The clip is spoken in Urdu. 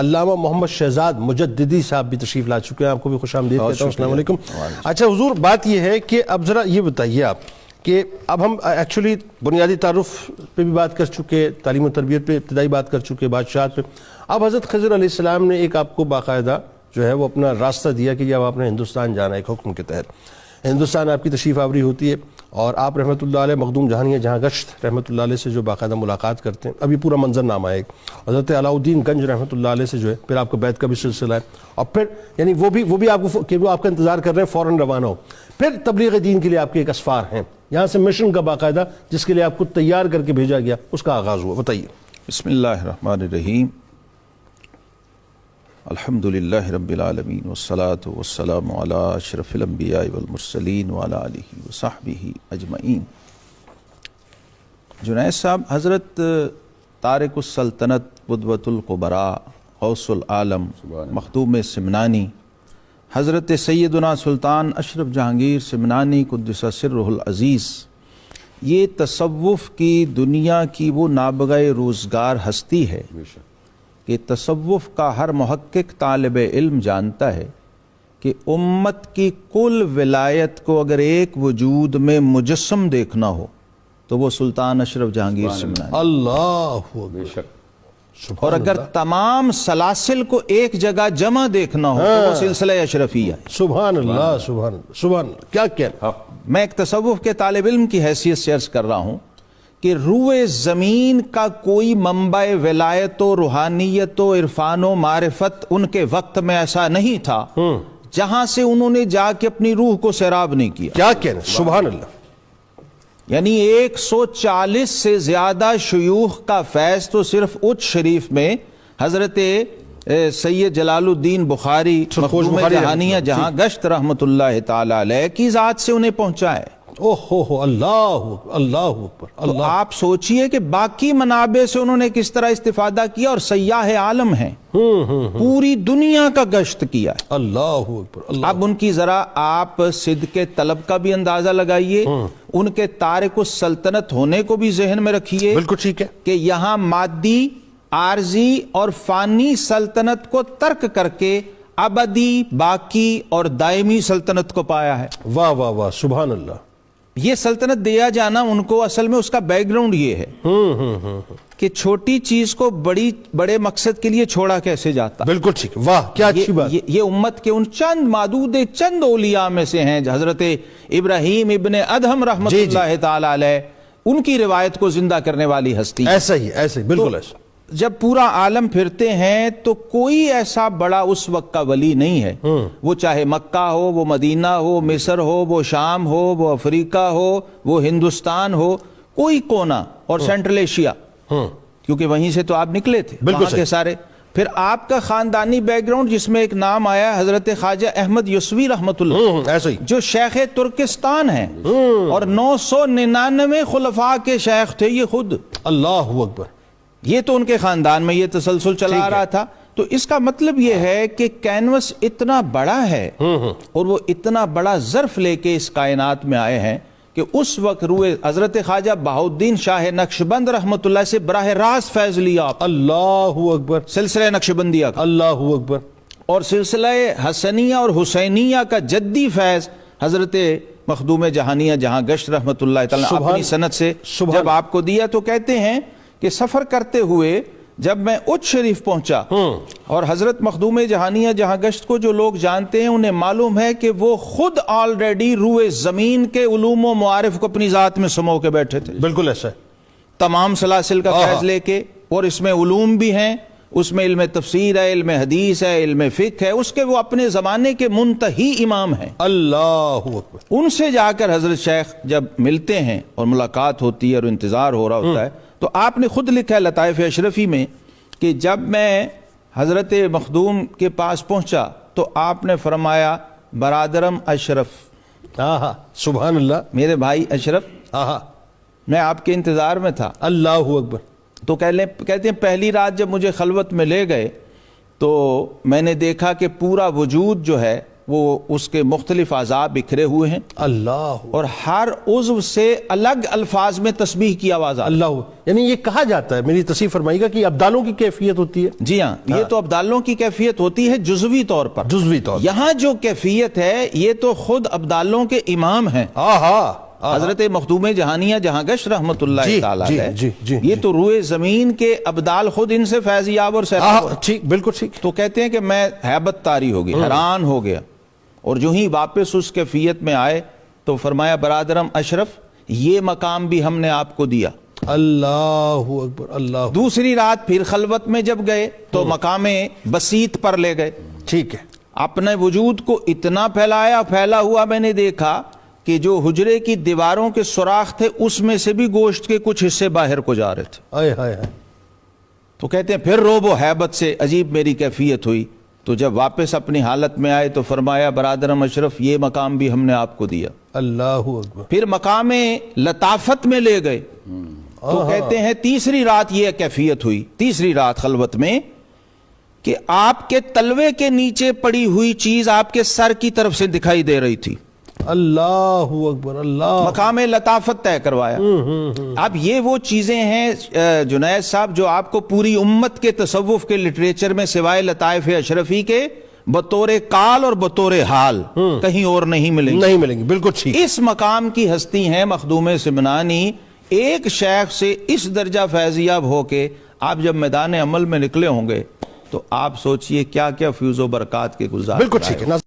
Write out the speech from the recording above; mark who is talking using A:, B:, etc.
A: علامہ محمد شہزاد مجددی صاحب بھی تشریف لا چکے ہیں. آپ کو بھی خوش آمدید کہتا ہوں. السلام علیکم. اچھا حضور، بات یہ ہے کہ اب ذرا یہ بتائیے آپ کہ اب ہم ایکچولی بنیادی تعارف پہ بھی بات کر چکے، تعلیم و تربیت پہ ابتدائی بات کر چکے، بادشاہت پہ. اب حضرت خضر علیہ السلام نے ایک آپ کو باقاعدہ جو ہے وہ اپنا راستہ دیا کہ جب آپ نے ہندوستان جانا ہے، ایک حکم کے تحت ہندوستان آپ کی تشریف آوری ہوتی ہے اور آپ رحمۃ اللہ علیہ مخدوم جہانیہ جہاں گشت رحمۃ اللہ علیہ سے جو باقاعدہ ملاقات کرتے ہیں. ابھی پورا منظر نامہ ہے. حضرت علاؤ الدین گنج رحمۃ اللہ علیہ سے جو ہے پھر آپ کو بیعت کا بھی سلسلہ ہے، اور پھر یعنی وہ بھی آپ کو کہ وہ آپ کا انتظار کر رہے ہیں فوراً روانہ ہو. پھر تبلیغ دین کے لیے آپ کے ایک اسفار ہیں یہاں سے مشن کا باقاعدہ جس کے لیے آپ کو تیار کر کے بھیجا گیا، اس کا آغاز ہوا. بتائیے.
B: بسم اللہ الرحمن الرحیم. الحمدللہ رب العالمین والصلاة والسلام علی اشرف الانبیاء والمرسلین وعلی آلہ وصحبہ اجمعین. جنید صاحب، حضرت طارق السلطنت قدوۃ القبراء غوث العالم مخدوم سمنانی حضرت سیدنا سلطان اشرف جہانگیر سمنانی قدس سرہ العزیز، یہ تصوف کی دنیا کی وہ نابغہ روزگار ہستی ہے کہ تصوف کا ہر محقق طالب علم جانتا ہے کہ امت کی کل ولایت کو اگر ایک وجود میں مجسم دیکھنا ہو تو وہ سلطان اشرف جہانگیر سمنانی.
A: اللہ
B: اور اگر تمام سلاسل کو ایک جگہ جمع دیکھنا ہو تو وہ سلسلہ اشرفیہ ہے.
A: سبحان اللہ سبحان اللہ سبحان اللہ. کیا کہنا.
B: میں ایک تصوف کے طالب علم کی حیثیت سے عرض کر رہا ہوں کہ روئے زمین کا کوئی منبع ولایت و روحانیت و عرفان و معرفت ان کے وقت میں ایسا نہیں تھا جہاں سے انہوں نے جا کے اپنی روح کو سیراب نہیں کیا.
A: کیا کہنا. سبحان اللہ.
B: یعنی 140 سے زیادہ شیوخ کا فیض تو صرف اچ شریف میں حضرت سید جلال الدین بخاری مخدوم جہانیہ جہاں گشت رحمت اللہ تعالی علیہ کی ذات سے انہیں پہنچا ہے.
A: اللہ
B: تو آپ سوچئے کہ باقی منابع سے انہوں نے کس طرح استفادہ کیا، اور سیاح عالم ہیں، پوری دنیا کا گشت کیا ہے.
A: اللہ اکبر.
B: اب ان کی ذرا آپ صدق طلب کا بھی اندازہ لگائیے، ان کے طارق السلطنت ہونے کو بھی ذہن میں رکھیے.
A: بالکل ٹھیک ہے
B: کہ یہاں مادی، عارضی اور فانی سلطنت کو ترک کر کے ابدی، باقی اور دائمی سلطنت کو پایا ہے.
A: واہ واہ واہ. سبحان اللہ.
B: یہ سلطنت دیا جانا ان کو اصل میں اس کا بیک گراؤنڈ یہ ہے کہ چھوٹی چیز کو بڑے مقصد کے لیے چھوڑا کیسے جاتا.
A: بالکل ٹھیک. واہ کیا اچھی بات.
B: یہ امت کے ان چند معدود چند اولیاء میں سے ہیں. حضرت ابراہیم ابن ادہم رحمت اللہ تعالی علیہ، ان کی روایت کو زندہ کرنے والی ہستی.
A: ایسا ہی بالکل ایسا.
B: جب پورا عالم پھرتے ہیں تو کوئی ایسا بڑا اس وقت کا ولی نہیں ہے، وہ چاہے مکہ ہو، وہ مدینہ ہو، مصر ہو، وہ شام ہو، وہ افریقہ ہو، وہ ہندوستان ہو، کوئی کونا، اور سینٹرل ایشیا، کیونکہ وہیں سے تو آپ نکلے تھے وہاں کے سارے. پھر آپ کا خاندانی بیک گراؤنڈ جس میں ایک نام آیا حضرت خواجہ احمد یسوی رحمت اللہ،
A: ایسا ہی،
B: جو شیخ ترکستان ہیں اور 999 خلفاء کے شیخ تھے یہ خود.
A: اللہ اکبر.
B: یہ تو ان کے خاندان میں یہ تسلسل چلا رہا تھا. تو اس کا مطلب یہ ہے کہ کینوس اتنا بڑا ہے اور وہ اتنا بڑا ظرف لے کے اس کائنات میں آئے ہیں کہ اس وقت روئے حضرت خواجہ بہاؤالدین شاہ نقشبند رحمت اللہ سے براہ راست فیض لیا.
A: اللہ اکبر.
B: سلسلہ نقشبندیہ کا.
A: اللہ اکبر.
B: اور سلسلہ حسنیہ اور حسینیہ کا جدی فیض حضرت مخدوم جہانیہ جہاں گشت رحمت اللہ تعالی اپنی سند سے جب آپ کو دیا تو کہتے ہیں کہ سفر کرتے ہوئے جب میں اچ شریف پہنچا، اور حضرت مخدوم جہانیہ جہاں گشت کو جو لوگ جانتے ہیں انہیں معلوم ہے کہ وہ خود آلریڈی روئے زمین کے علوم و معارف کو اپنی ذات میں سمو کے بیٹھے تھے.
A: بالکل ایسا ہے.
B: تمام سلاسل کا فیض لے کے، اور اس میں علوم بھی ہیں، اس میں علم تفسیر ہے، علم حدیث ہے، علم فقہ ہے، اس کے وہ اپنے زمانے کے منتہی امام ہیں.
A: اللہ اکبر.
B: ان سے جا کر حضرت شیخ جب ملتے ہیں اور ملاقات ہوتی ہے اور انتظار ہو رہا ہوتا ہے، تو آپ نے خود لکھا ہے لطائف اشرفی میں کہ جب میں حضرت مخدوم کے پاس پہنچا تو آپ نے فرمایا برادرم اشرف.
A: سبحان اللہ.
B: میرے بھائی اشرف، میں آپ کے انتظار میں تھا.
A: اللہ اکبر.
B: تو کہتے ہیں پہلی رات جب مجھے خلوت میں لے گئے تو میں نے دیکھا کہ پورا وجود جو ہے وہ اس کے مختلف اعضاء بکھرے ہوئے ہیں
A: اللہ
B: اور ہر عضو سے الگ الفاظ میں تسبیح کی آواز آتی ہے.
A: اللہ، یعنی یہ کہا جاتا ہے، میری تصریح فرمائیے گا کہ ابدالوں کی کیفیت ہوتی ہے.
B: جی ہاں، یہ تو ابدالوں کی کیفیت ہوتی ہے جزوی طور پر.
A: جزوی طور پر.
B: یہاں جو کیفیت ہے یہ تو خود ابدالوں کے امام ہیں، حضرت مخدوم جہانیہ جہاں گشت رحمت اللہ تعالیٰ علیہ. یہ تو روئے زمین کے ابدال خود ان سے فیض یاب اور سیراب.
A: ٹھیک، بالکل ٹھیک.
B: تو کہتے ہیں کہ میں ہیبت طاری ہو گئی، حیران ہو گیا، اور جو ہی واپس اس کیفیت میں آئے تو فرمایا برادرم اشرف یہ مقام بھی ہم نے آپ کو دیا.
A: اللہ اکبر. اللہ.
B: دوسری رات پھر خلوت میں جب گئے تو مقام بسیط پر لے گئے.
A: ٹھیک ہے.
B: اپنے وجود کو اتنا پھیلا ہوا میں نے دیکھا کہ جو حجرے کی دیواروں کے سوراخ تھے اس میں سے بھی گوشت کے کچھ حصے باہر کو جا رہے تھے.
A: ہائے ہائے ہائے.
B: تو کہتے ہیں پھر روب و ہیبت سے عجیب میری کیفیت ہوئی. تو جب واپس اپنی حالت میں آئے تو فرمایا برادرم اشرف یہ مقام بھی ہم نے آپ کو دیا.
A: اللہ اکبر.
B: پھر مقام لطافت میں لے گئے تو کہتے ہیں تیسری رات یہ کیفیت ہوئی، تیسری رات خلوت میں، کہ آپ کے تلوے کے نیچے پڑی ہوئی چیز آپ کے سر کی طرف سے دکھائی دے رہی تھی.
A: اللہ اکبر. اللہ.
B: مقام لطافت طے کروایا. اب یہ وہ چیزیں ہیں جنید صاحب جو آپ کو پوری امت کے تصوف کے لٹریچر میں سوائے لطائف اشرفی کے بطور قال اور بطور حال کہیں اور نہیں ملیں گی.
A: نہیں ملیں گی. بالکل ٹھیک.
B: اس مقام کی ہستی ہیں مخدوم سمنانی. ایک شیخ سے اس درجہ فیضیاب ہو کے آپ جب میدان عمل میں نکلے ہوں گے تو آپ سوچئے کیا کیا فیوز و برکات کے گلزار.
A: بالکل ٹھیک ہے.